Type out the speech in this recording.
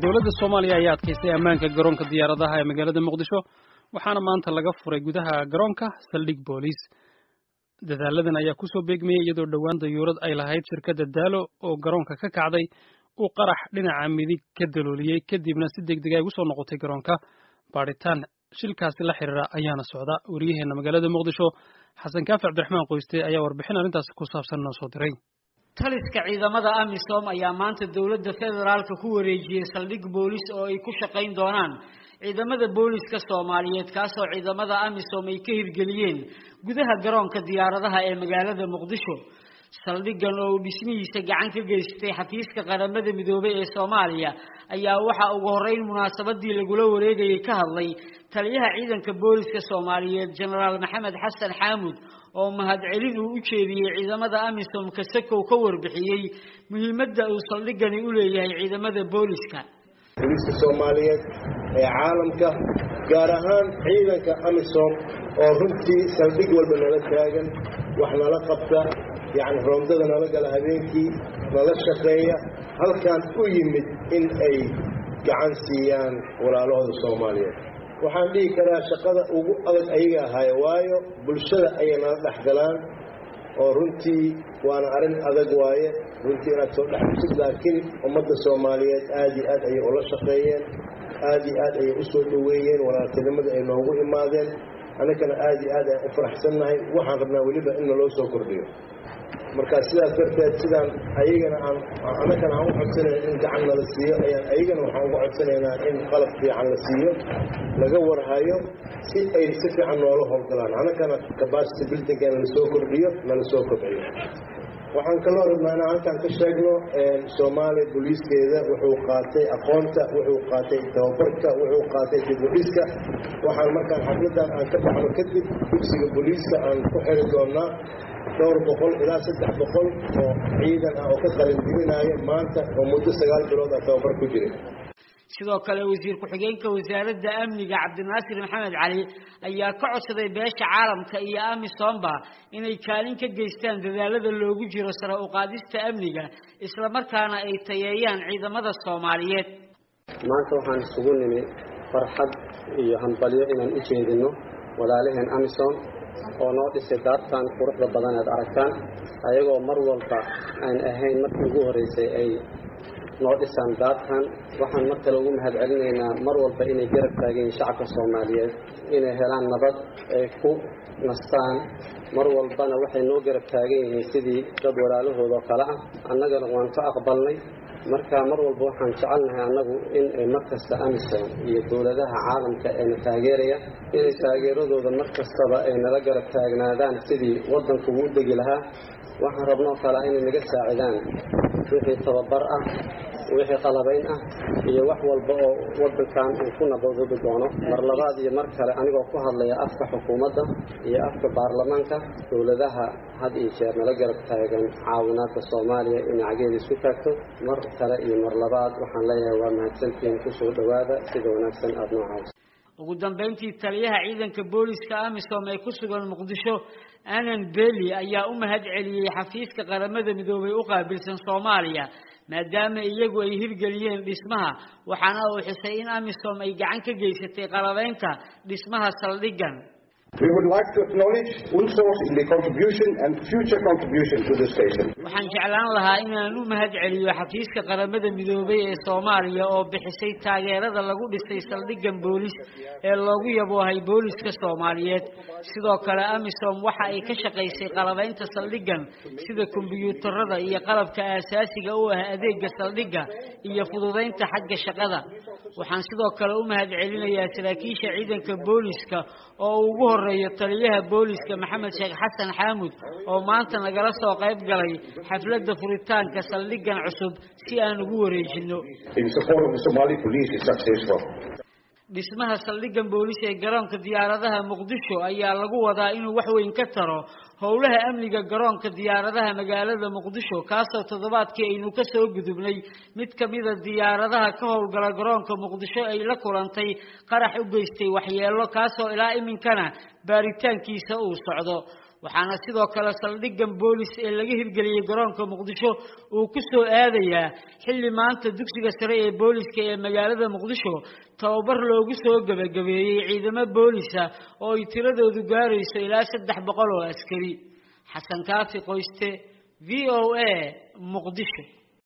dawladda Soomaaliya ayaa adkaysay ammaanka garoonka diyaaradaha ee magaalada Muqdisho waxaana maanta laga furay gudaha garoonka saldhig booliis. Dadaaladan ayaa ku soo beegmayay iyadoo dhawaan dayuurad ay lahayd shirkadda Daalo oo garoonka ka kacday uu qarax dhinaca midig ka dalooliyay kadibna si degdeg ah ugu soo noqotay garoonka. Baaritaan shilkaasi la xiriira ayaana socda. Wariyaheena magaalada Muqdisho Xasan Kaafi Cabdiraxmaan Qoyste ayaa warbixin arrintaas ku saabsan noo soo diray. taliska ciidamada AMISOM ayaa maanta dawladda federaalka ku wareejiyay saldhig booliis oo ay ku shaqayn doonaan ciidamada booliiska Soomaaliyeed kaas oo ciidamada AMISOM ay ka hirgeliyeen gudaha garoonka diyaaradaha ee magaalada Muqdisho. saldhigan oo dhismihiisa gacan ka geystay xafiiska qaramada midoobay ee Soomaaliya ayaa waxa ugu horeyn munaasabadii lagula wareegayay ka hadlay taliyaha ciidanka booliiska Soomaaliyeed General Maxamed Xasan Xamuud oo mahadcelin u jeediyay ciidamada AMISOM ka sakow ka warbixiyay muhiimadda uu saldhigani u leeyahay ciidamada booliiska Soomaaliyeed ee caalamka gaar ahaan ciidanka AMISOM oo runtii saldhig walba nala taagan wax nala qabta يعني روندada nala gala habeenkii nala shaqeeya halkan u yimid in ay gacan siiyaan walaalahooda Soomaaliyeed waxaan dhigi karaa shaqada ugu adag ayaga ahay waayo bulshada ay nala dhaxgalaan oo runtii waana arin adag waaye runtii inaad soo dhaxaysid laakiin ummadda Soomaaliyeed aad iyo aad ay ula shaqeeyeen aad iyo aad ay u soo dhaweeyeen walaaltinimada ay noogu imaadeen anagana aad iyo aad u faraxsanahay waxaan rabnaa waliba in loo soo kordhiyo marka sidaas darteed sidaan ayagana aan u codsanay in gacan la siiyo ayagana waxaan ugu codsanaynaa in qalab fiican la siiyo laga warhayo si ay si fiican noola howlgalaan anagana capacity building la soo kordhiyo la soo kobciyo waxaan kaloo rabnaa inaan halkan ka sheegno Soomaali booliiskeeda wuxuu qaatay aqoonta wuxuu qaatay tababarka wuxuu qaatay dibadhiska waxaan markaan xafladan aan ka baxno kadib dugsiga booliiska aan ku xiri doonaa 200 ilaa 300 oo ciidan ah oo ka qalin jebinaya maanta oo muddo 9 bilood ah tababar ku jiray sidoo kale wasiir ku-xigeenka wasaaradda amniga Cabdinaasir Maxamed Cali ayaa ka codsaday beesha caalamka iyo AMISOMba inay kaalin ka geystaan dadaalada loogu jiro sare u qaadista amniga isla markaana ay tayeeyaan ciidamada Soomaaliyeed maanta waxaan isugu nimid farxad iyo hanbalyo inaan u jeedino walaalaheen AMISOM oo noo dhisay daartan quruxda badan ee aragtaan ayagoo mar walba aan ahayn markii ugu horeysay ay noo dhisaan daartan waxaan mar kale ugu mahadcelinaynaa mar walba inay garab taageen shacabka Soomaaliyeed inay helaan nabad ay ku nastaan mar walbana waxay noo garab taageen sidii dad walaalahooda kala ah annagana waan ka aqbalnay marka mar walba waxaan jecelnahay annagu in ay markasta AMISOM iyo dawladaha caalamka ee taageeraya inay taageeradooda markastaba ay nala garab taagnaadaan sidii wadanku u degi lahaa waxaan rabnaa kala inay naga saacidaan wixii tababar ah wixii qalabayn ah iyo wax walba oo wadankan uu ku nabadoobi doono mar labaad iyo mar kale anigoo ku hadlaya afka xukuumadda iyo afka baarlamaanka dawladaha had iyo jeer nala garab taagan caawinaadka Soomaaliya in cageeda isku taagto mar kale iyo mar labaad waxaan leeyahay waa mahadsantiin ku soo dhawaada sida wanaagsan aad noo caawiso ugu dambeyntii taliyaha ciidanka booliiska AMISOM ee ku sugan Muqdisho Anan Beli ayaa u mahadceliyay xafiiska qaramada midoobay u qaabilsan Soomaaliya maadaama iyagu ay hirgeliyeen dhismaha waxaana uu xusay in AMISOM ay gacan ka geysatay qalabeynta dhismaha saldhigan We would like to acknowledge UNSOS in the contribution and future contribution to the station. waxaan jeclaan lahaa inaan u mahadceliyo xafiiska qaramada midoobay ee Soomaaliya oo bixisay taageerada lagu dhisay saldhigan booliis ee loogu yaboohay booliiska Soomaaliyeed sidoo kale AMISOM waxa ay ka shaqeysay qalabeynta saldhigan sida kombiyuutarada iyo qalabka aasaasiga u ah adeegga saldhiga iyo fududeynta xagga shaqada waxaan sidoo kale u mahadcelinayaa saraakiisha ciidanka booliiska oo ugu horeeyo taliyaha booliiska Maxamed Sheekh Xasan Xamuud oo maanta nagala soo qayb galay xafladda furitaanka saldhigan cusub si aan ugu wareejino In support of the Somali police is successful. dhismaha saldhigan booliis ee garoonka diyaaradaha Muqdisho ayaa lagu wadaa inuu wax weyn ka taro howlaha amniga garoonka diyaaradaha magaalada Muqdisho kaasoo toddobaadkii aynu ka soo gudubnay mid kamid ah diyaaradaha ka howlgala garoonka Muqdisho ay la kulantay qarax u geystay waxyeelo kaasoo ilaa iminkana baaritaankiisa uu socdo waxaana sidoo kale saldhiggan boolis ee laga hirgeliyay garoonka muqdisho uu ku soo aadayaa xilli maanta dugsiga sare ee booliska ee magaalada muqdisho tababar loogu soo gabagabeeyey ciidamo boolisa oo ay tiradoodu gaarayso ilaa 300 oo askari. xasan kaafi qoyste VOA muqdisho.